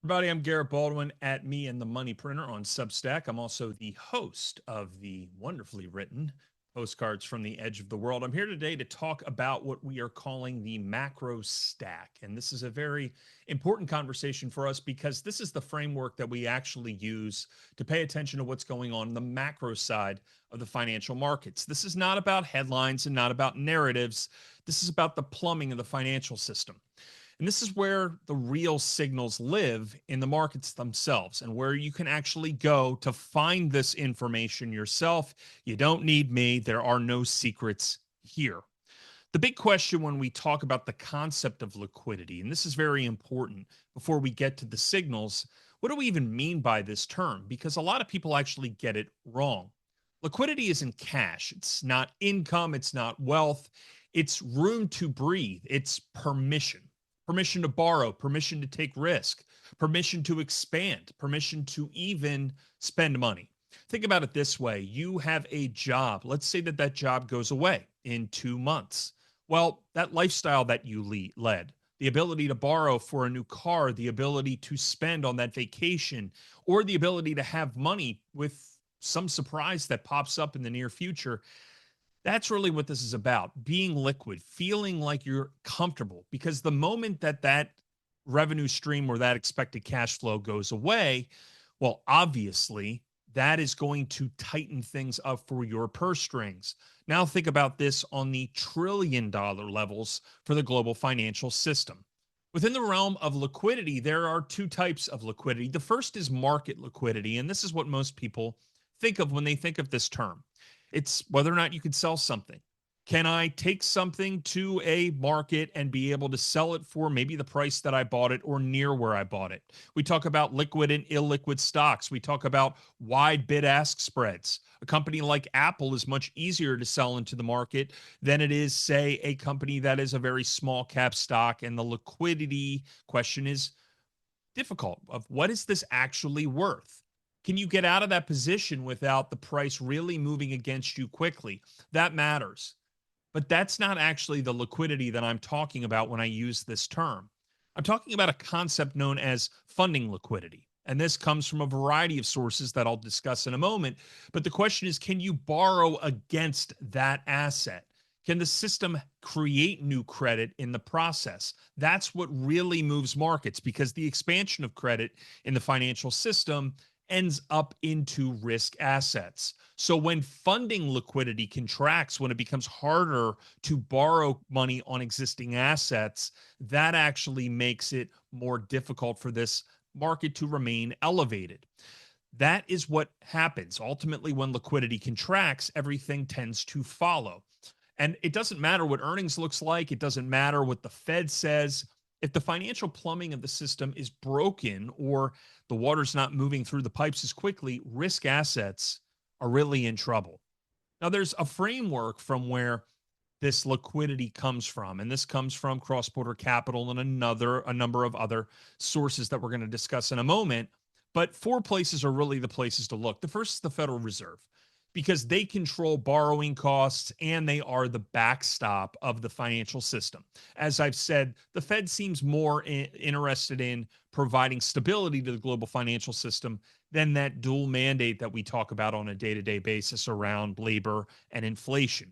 Everybody, I'm Garrett Baldwin at Me and the Money Printer on Substack. I'm also the host of the wonderfully written Postcards from the Edge of the World. I'm here today to talk about what we are calling the macro stack. And this is a very important conversation for us because this is the framework that we actually use to pay attention to what's going on the macro side of the financial markets. This is not about headlines and not about narratives. This is about the plumbing of the financial system. And this is where the real signals live in the markets themselves and where you can actually go to find this information yourself. You don't need me. There are no secrets here. The big question when we talk about the concept of liquidity, and this is very important before we get to the signals, what do we even mean by this term? Because a lot of people actually get it wrong. Liquidity isn't cash, it's not income, it's not wealth, it's room to breathe, it's permission to borrow, permission to take risk, permission to expand, permission to even spend money. Think about it this way. You have a job. Let's say that that job goes away in 2 months. Well, that lifestyle that you led, the ability to borrow for a new car, the ability to spend on that vacation, or the ability to have money with some surprise that pops up in the near future, that's really what this is about, being liquid, feeling like you're comfortable. Because the moment that that revenue stream or that expected cash flow goes away, well, obviously, that is going to tighten things up for your purse strings. Now, think about this on the $1 trillion levels for the global financial system. Within the realm of liquidity, there are two types of liquidity. The first is market liquidity, and this is what most people think of when they think of this term. It's whether or not you can sell something. Can I take something to a market and be able to sell it for maybe the price that I bought it or near where I bought it? We talk about liquid and illiquid stocks. We talk about wide bid ask spreads. A company like Apple is much easier to sell into the market than it is, say, a company that is a very small cap stock. And the liquidity question is difficult of what is this actually worth? Can you get out of that position without the price really moving against you quickly? That matters. But that's not actually the liquidity that I'm talking about when I use this term. I'm talking about a concept known as funding liquidity. And this comes from a variety of sources that I'll discuss in a moment. But the question is, can you borrow against that asset? Can the system create new credit in the process? That's what really moves markets because the expansion of credit in the financial system ends up into risk assets. So when funding liquidity contracts, when it becomes harder to borrow money on existing assets, that actually makes it more difficult for this market to remain elevated. That is what happens. Ultimately, when liquidity contracts, everything tends to follow. And it doesn't matter what earnings looks like. It doesn't matter what the Fed says. If the financial plumbing of the system is broken or the water's not moving through the pipes as quickly, risk assets are really in trouble. Now, there's a framework from where this liquidity comes from, and this comes from cross-border capital and a number of other sources that we're going to discuss in a moment. But four places are really the places to look. The first is the Federal Reserve, because they control borrowing costs and they are the backstop of the financial system. As I've said, the Fed seems more interested in providing stability to the global financial system than that dual mandate that we talk about on a day-to-day basis around labor and inflation.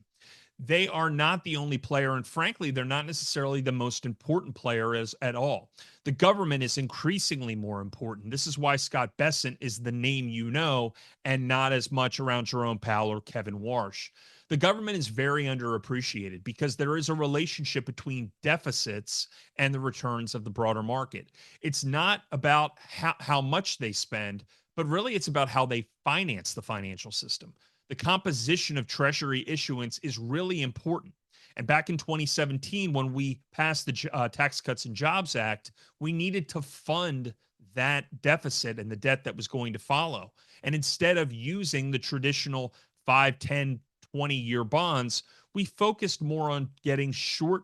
They are not the only player, and frankly, they're not necessarily the most important player as at all. The government is increasingly more important. This is why Scott Bessent is the name you know, and not as much around Jerome Powell or Kevin Warsh. The government is very underappreciated because there is a relationship between deficits and the returns of the broader market. It's not about how much they spend, but really it's about how they finance the financial system. The composition of Treasury issuance is really important. And back in 2017, when we passed the Tax Cuts and Jobs Act, we needed to fund that deficit and the debt that was going to follow. And instead of using the traditional 5, 10, 20-year bonds, we focused more on getting short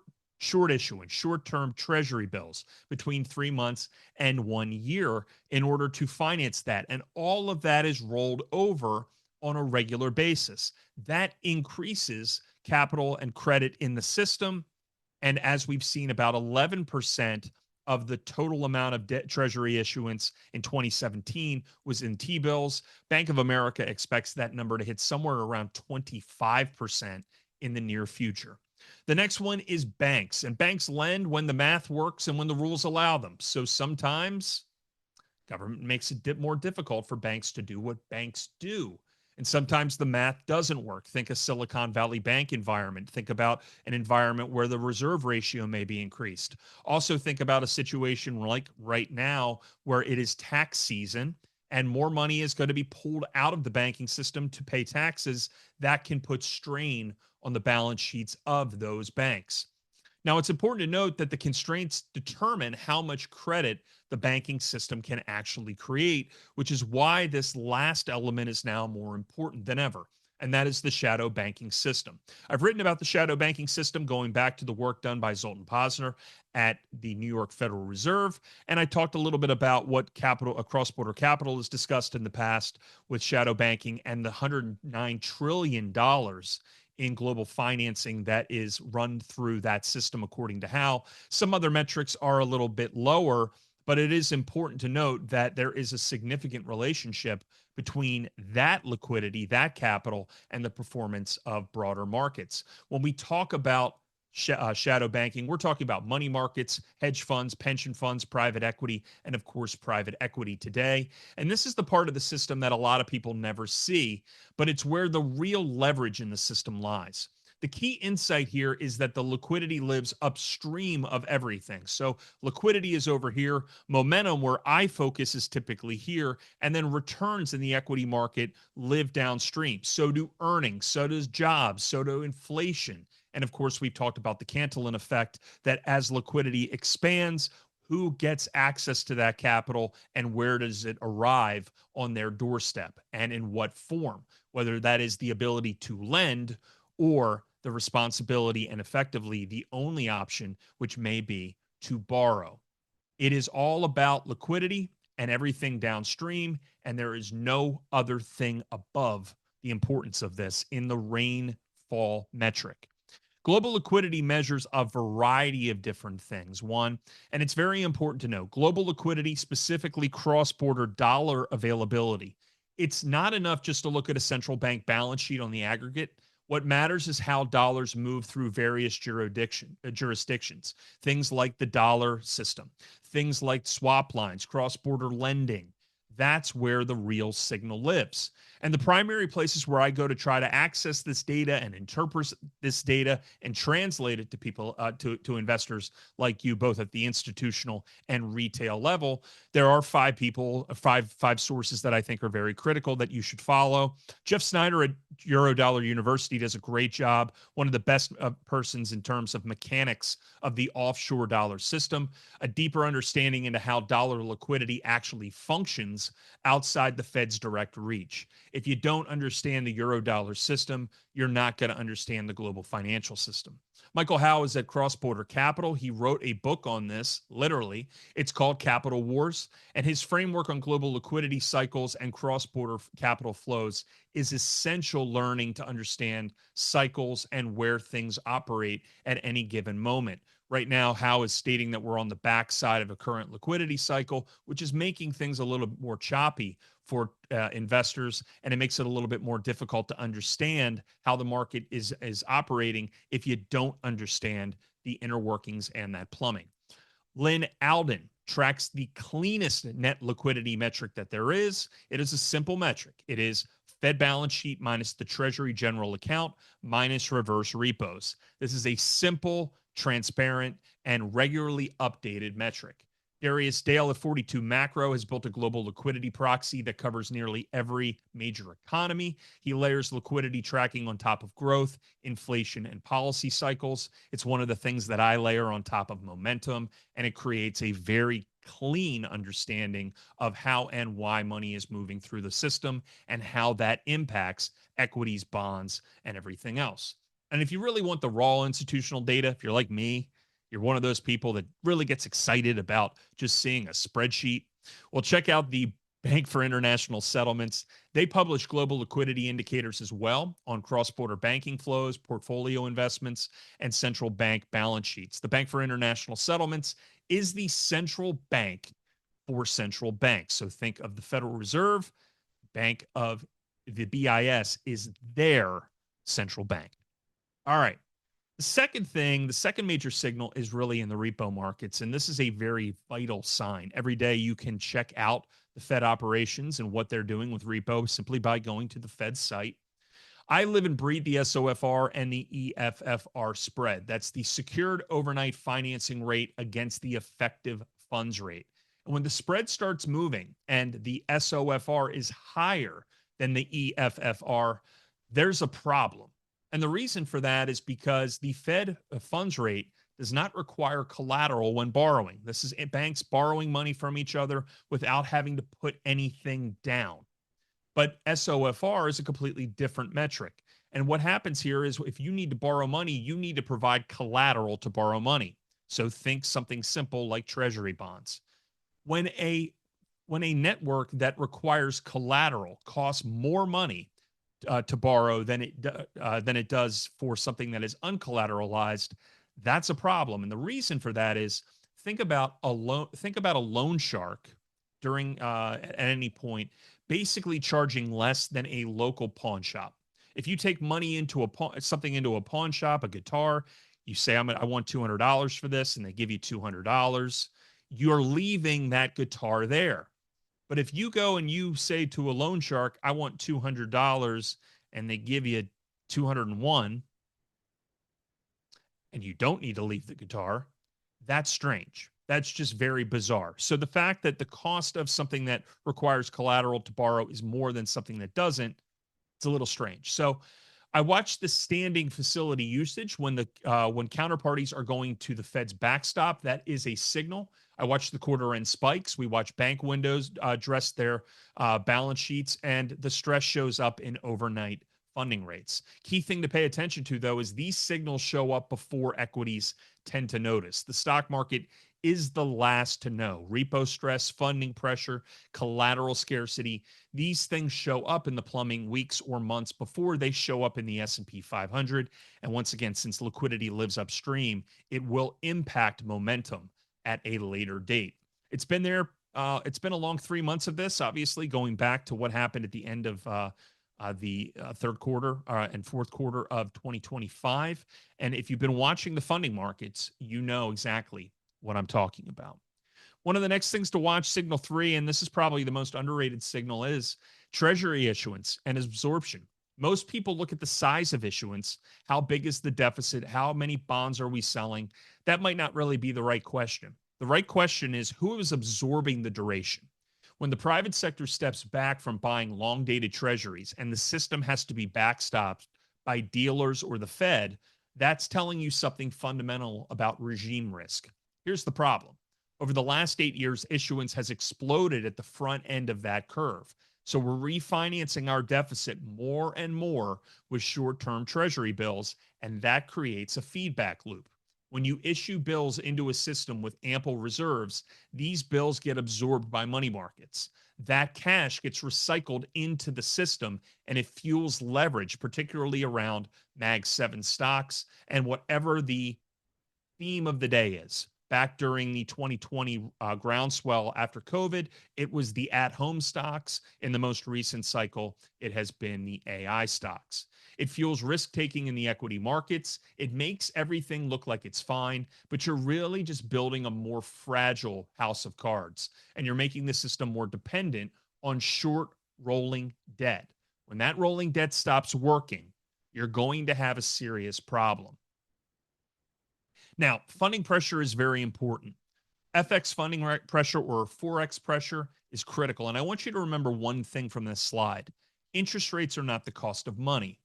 issuance, short-term treasury bills between 3 months and 1 year in order to finance that. And all of that is rolled over on a regular basis. That increases capital and credit in the system. And as we've seen, about 11% of the total amount of debt treasury issuance in 2017 was in T-bills. Bank of America expects that number to hit somewhere around 25% in the near future. The next one is banks, and banks lend when the math works and when the rules allow them. So sometimes government makes it more difficult for banks to do what banks do. And sometimes the math doesn't work. Think a Silicon Valley Bank environment. Think about an environment where the reserve ratio may be increased. Also, think about a situation like right now where it is tax season and more money is going to be pulled out of the banking system to pay taxes. That can put strain on the balance sheets of those banks. Now, it's important to note that the constraints determine how much credit the banking system can actually create, which is why this last element is now more important than ever. And that is the shadow banking system. I've written about the shadow banking system going back to the work done by Zoltan Posner at the New York Federal Reserve. And I talked a little bit about what capital, cross-border capital, is discussed in the past with shadow banking and the $109 trillion in global financing that is run through that system, according to Hal. Some other metrics are a little bit lower, but it is important to note that there is a significant relationship between that liquidity, that capital, and the performance of broader markets. When we talk about shadow banking, we're talking about money markets, hedge funds, pension funds, private equity, and of course, private equity today. And this is the part of the system that a lot of people never see, but it's where the real leverage in the system lies. The key insight here is that the liquidity lives upstream of everything. So liquidity is over here, momentum, where I focus, is typically here, and then returns in the equity market live downstream. So do earnings, so does jobs, so do inflation. And of course, we've talked about the Cantillon effect, that as liquidity expands, who gets access to that capital and where does it arrive on their doorstep and in what form, whether that is the ability to lend or the responsibility and effectively the only option, which may be to borrow. It is all about liquidity and everything downstream, and there is no other thing above the importance of this in the rainfall metric. Global liquidity measures a variety of different things. One, and it's very important to know, global liquidity, specifically cross-border dollar availability. It's not enough just to look at a central bank balance sheet on the aggregate. What matters is how dollars move through various jurisdictions, things like the dollar system, things like swap lines, cross-border lending. That's where the real signal lives. And the primary places where I go to try to access this data and interpret this data and translate it to people, to investors like you, both at the institutional and retail level, there are five sources that I think are very critical that you should follow. Jeff Snyder at Eurodollar University does a great job. One of the best persons in terms of mechanics of the offshore dollar system, a deeper understanding into how dollar liquidity actually functions outside the Fed's direct reach. If you don't understand the Eurodollar system, you're not going to understand the global financial system. Michael Howe is at Cross Border Capital. He wrote a book on this, literally. It's called Capital Wars, and his framework on global liquidity cycles and cross-border capital flows is essential learning to understand cycles and where things operate at any given moment. Right now, Howe is stating that we're on the backside of a current liquidity cycle, which is making things a little bit more choppy for investors, and it makes it a little bit more difficult to understand how the market is operating if you don't understand the inner workings and that plumbing. Lynn Alden tracks the cleanest net liquidity metric that there is. It is a simple metric. It is Fed balance sheet minus the Treasury general account minus reverse repos. This is a simple, transparent, and regularly updated metric. Darius Dale at 42 Macro has built a global liquidity proxy that covers nearly every major economy. He layers liquidity tracking on top of growth, inflation, and policy cycles. It's one of the things that I layer on top of momentum, and it creates a very clean understanding of how and why money is moving through the system and how that impacts equities, bonds, and everything else. And if you really want the raw institutional data, if you're like me, you're one of those people that really gets excited about just seeing a spreadsheet, well, check out the Bank for International Settlements. They publish global liquidity indicators as well on cross-border banking flows, portfolio investments, and central bank balance sheets. The Bank for International Settlements is the central bank for central banks. So think of the Federal Reserve, Bank of the BIS is their central bank. All right. The second thing, the second major signal is really in the repo markets. And this is a very vital sign. Every day you can check out the Fed operations and what they're doing with repo simply by going to the Fed site. I live and breathe the SOFR and the EFFR spread. That's the secured overnight financing rate against the effective funds rate. And when the spread starts moving and the SOFR is higher than the EFFR, there's a problem. And the reason for that is because the Fed funds rate does not require collateral when borrowing. This is banks borrowing money from each other without having to put anything down. But SOFR is a completely different metric. And what happens here is if you need to borrow money, you need to provide collateral to borrow money. So think something simple like treasury bonds. When a network that requires collateral costs more money to borrow than it does for something that is uncollateralized, that's a problem. And the reason for that is think about a loan shark during at any point basically charging less than a local pawn shop. If you take money into something into a pawn shop, a guitar, you say I want $200 for this, and they give you $200. You're leaving that guitar there. But if you go and you say to a loan shark, I want $200, and they give you 201, and you don't need to leave the guitar, that's strange. That's just very bizarre. So the fact that the cost of something that requires collateral to borrow is more than something that doesn't, it's a little strange. So I watched the standing facility usage when counterparties are going to the Fed's backstop. That is a signal. I watched the quarter end spikes. We watch bank windows address their balance sheets, and the stress shows up in overnight funding rates. Key thing to pay attention to, though, is these signals show up before equities tend to notice. The stock market is the last to know. Repo stress, funding pressure, collateral scarcity, these things show up in the plumbing weeks or months before they show up in the S&P 500. And once again, since liquidity lives upstream, it will impact momentum at a later date. It's been there. It's been a long 3 months of this, obviously, going back to what happened at the end of the third quarter and fourth quarter of 2025. And if you've been watching the funding markets, you know exactly what I'm talking about. One of the next things to watch, signal 3, and this is probably the most underrated signal, is treasury issuance and absorption. Most people look at the size of issuance. How big is the deficit? How many bonds are we selling? That might not really be the right question. The right question is who is absorbing the duration? When the private sector steps back from buying long dated treasuries and the system has to be backstopped by dealers or the Fed, that's telling you something fundamental about regime risk. Here's the problem. Over the last 8 years, issuance has exploded at the front end of that curve. So we're refinancing our deficit more and more with short-term treasury bills, and that creates a feedback loop. When you issue bills into a system with ample reserves, these bills get absorbed by money markets. That cash gets recycled into the system, and it fuels leverage, particularly around Mag 7 stocks and whatever the theme of the day is. Back during the 2020 groundswell after COVID, it was the at-home stocks. In the most recent cycle, it has been the AI stocks. It fuels risk-taking in the equity markets. It makes everything look like it's fine, but you're really just building a more fragile house of cards, and you're making the system more dependent on short rolling debt. When that rolling debt stops working, you're going to have a serious problem. Now, funding pressure is very important. FX funding pressure or Forex pressure is critical. And I want you to remember one thing from this slide. Interest rates are not the cost of money.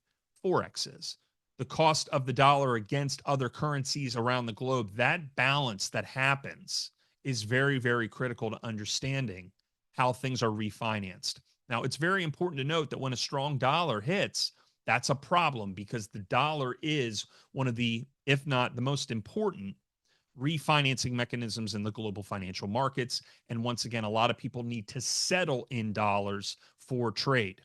Forex is. The cost of the dollar against other currencies around the globe, that balance that happens is very, very critical to understanding how things are refinanced. Now, it's very important to note that when a strong dollar hits, that's a problem because the dollar is one of the, if not the most important, refinancing mechanisms in the global financial markets. And once again, a lot of people need to settle in dollars for trade.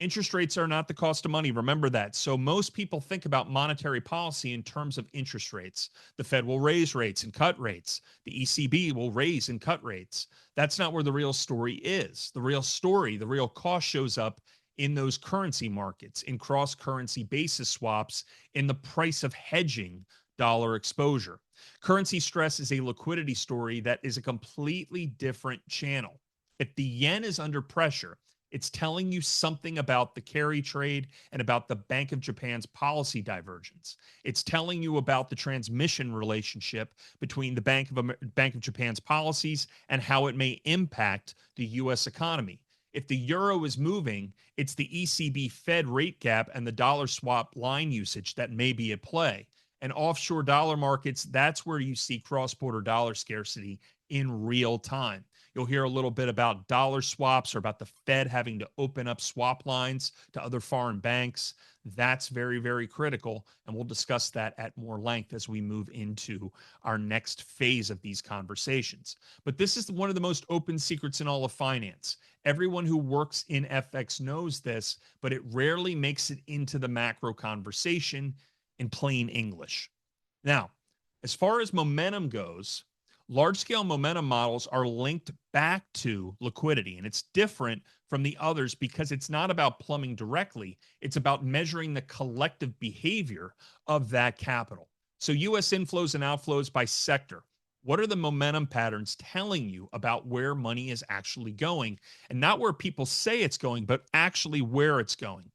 Interest rates are not the cost of money. Remember that. So most people think about monetary policy in terms of interest rates. The Fed will raise rates and cut rates. The ECB will raise and cut rates. That's not where the real story is. The real story, the real cost shows up in those currency markets, in cross currency basis swaps, in the price of hedging dollar exposure. Currency stress is a liquidity story that is a completely different channel. If the yen is under pressure, it's telling you something about the carry trade and about the Bank of Japan's policy divergence. It's telling you about the transmission relationship between the Bank of Japan's policies and how it may impact the US economy. If the euro is moving, it's the ECB Fed rate gap and the dollar swap line usage that may be at play. And offshore dollar markets, that's where you see cross-border dollar scarcity in real time. You'll hear a little bit about dollar swaps or about the Fed having to open up swap lines to other foreign banks. That's very, very critical. And we'll discuss that at more length as we move into our next phase of these conversations. But this is one of the most open secrets in all of finance. Everyone who works in FX knows this, but it rarely makes it into the macro conversation in plain English. Now, as far as momentum goes, large-scale momentum models are linked back to liquidity, and it's different from the others because it's not about plumbing directly. It's about measuring the collective behavior of that capital. So U.S. inflows and outflows by sector. What are the momentum patterns telling you about where money is actually going? And not where people say it's going, but actually where it's going.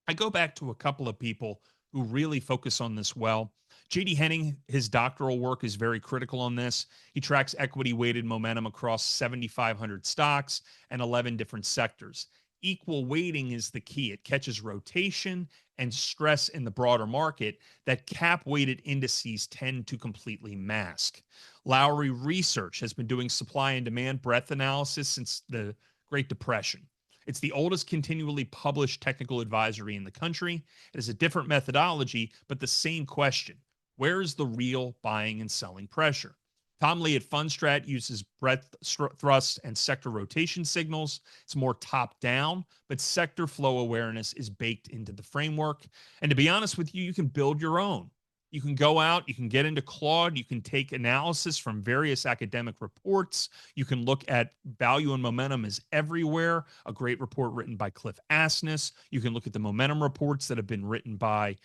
I go back to a couple of people who really focus on this well. JD Henning, his doctoral work is very critical on this. He tracks equity weighted momentum across 7,500 stocks and 11 different sectors. Equal weighting is the key. It catches rotation and stress in the broader market that cap weighted indices tend to completely mask. Lowry Research has been doing supply and demand breadth analysis since the Great Depression. It's the oldest continually published technical advisory in the country. It has a different methodology, but the same question. Where is the real buying and selling pressure? Tom Lee at Fundstrat uses breadth, thrust, and sector rotation signals. It's more top down, but sector flow awareness is baked into the framework. And to be honest with you, you can build your own. You can go out, you can get into Claude, you can take analysis from various academic reports. You can look at value and momentum is everywhere, a great report written by Cliff Asness. You can look at the momentum reports that have been written by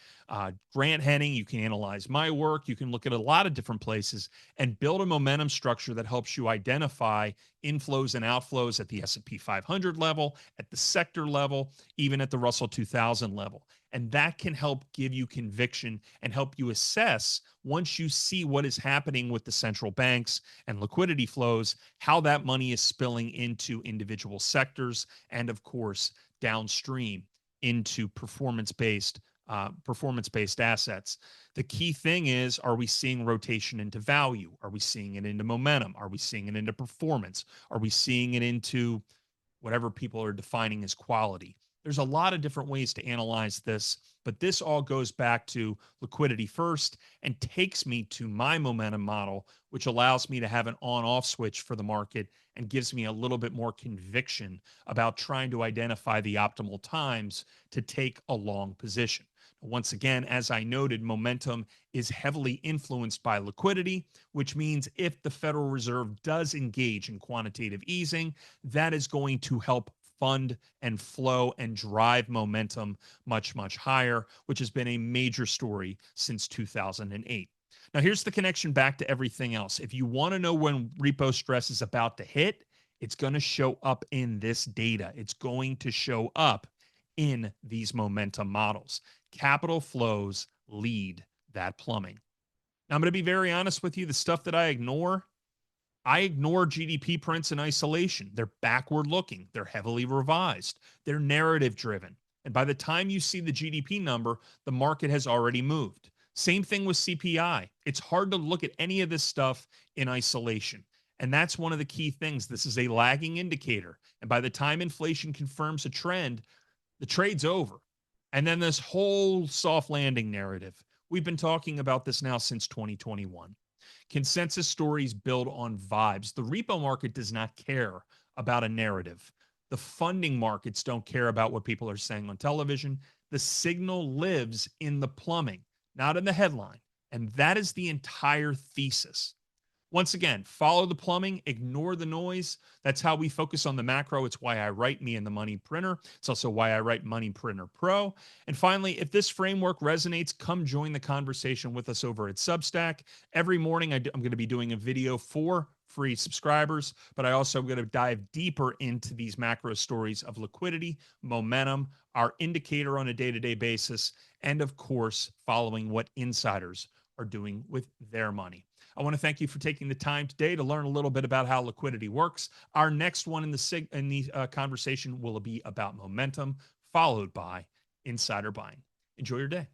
Grant Henning. You can analyze my work. You can look at a lot of different places and build a momentum structure that helps you identify inflows and outflows at the S&P 500 level, at the sector level, even at the Russell 2000 level. And that can help give you conviction and help you assess, once you see what is happening with the central banks and liquidity flows, how that money is spilling into individual sectors and, of course, downstream into performance-based assets. The key thing is, are we seeing rotation into value? Are we seeing it into momentum? Are we seeing it into performance? Are we seeing it into whatever people are defining as quality? There's a lot of different ways to analyze this, but this all goes back to liquidity first and takes me to my momentum model, which allows me to have an on-off switch for the market and gives me a little bit more conviction about trying to identify the optimal times to take a long position. Once again, as I noted, momentum is heavily influenced by liquidity, which means if the Federal Reserve does engage in quantitative easing, that is going to help fund and flow and drive momentum much, much higher, which has been a major story since 2008. Now, here's the connection back to everything else. If you want to know when repo stress is about to hit, it's going to show up in this data. It's going to show up in these momentum models. Capital flows lead that plumbing. Now, I'm going to be very honest with you. The stuff that I ignore GDP prints in isolation. They're backward looking. They're heavily revised. They're narrative driven. And by the time you see the GDP number, the market has already moved. Same thing with CPI. It's hard to look at any of this stuff in isolation. And that's one of the key things. This is a lagging indicator. And by the time inflation confirms a trend, the trade's over. And then this whole soft landing narrative. We've been talking about this now since 2021. Consensus stories build on vibes. The repo market does not care about a narrative. The funding markets don't care about what people are saying on television. The signal lives in the plumbing, not in the headline. And that is the entire thesis. Once again, follow the plumbing, ignore the noise. That's how we focus on the macro. It's why I write Me and the Money Printer. It's also why I write Money Printer Pro. And finally, if this framework resonates, come join the conversation with us over at Substack. Every morning, I'm going to be doing a video for free subscribers, but I also am going to dive deeper into these macro stories of liquidity, momentum, our indicator on a day-to-day basis, and of course, following what insiders are doing with their money. I want to thank you for taking the time today to learn a little bit about how liquidity works. Our next one in the conversation will be about momentum, followed by insider buying. Enjoy your day.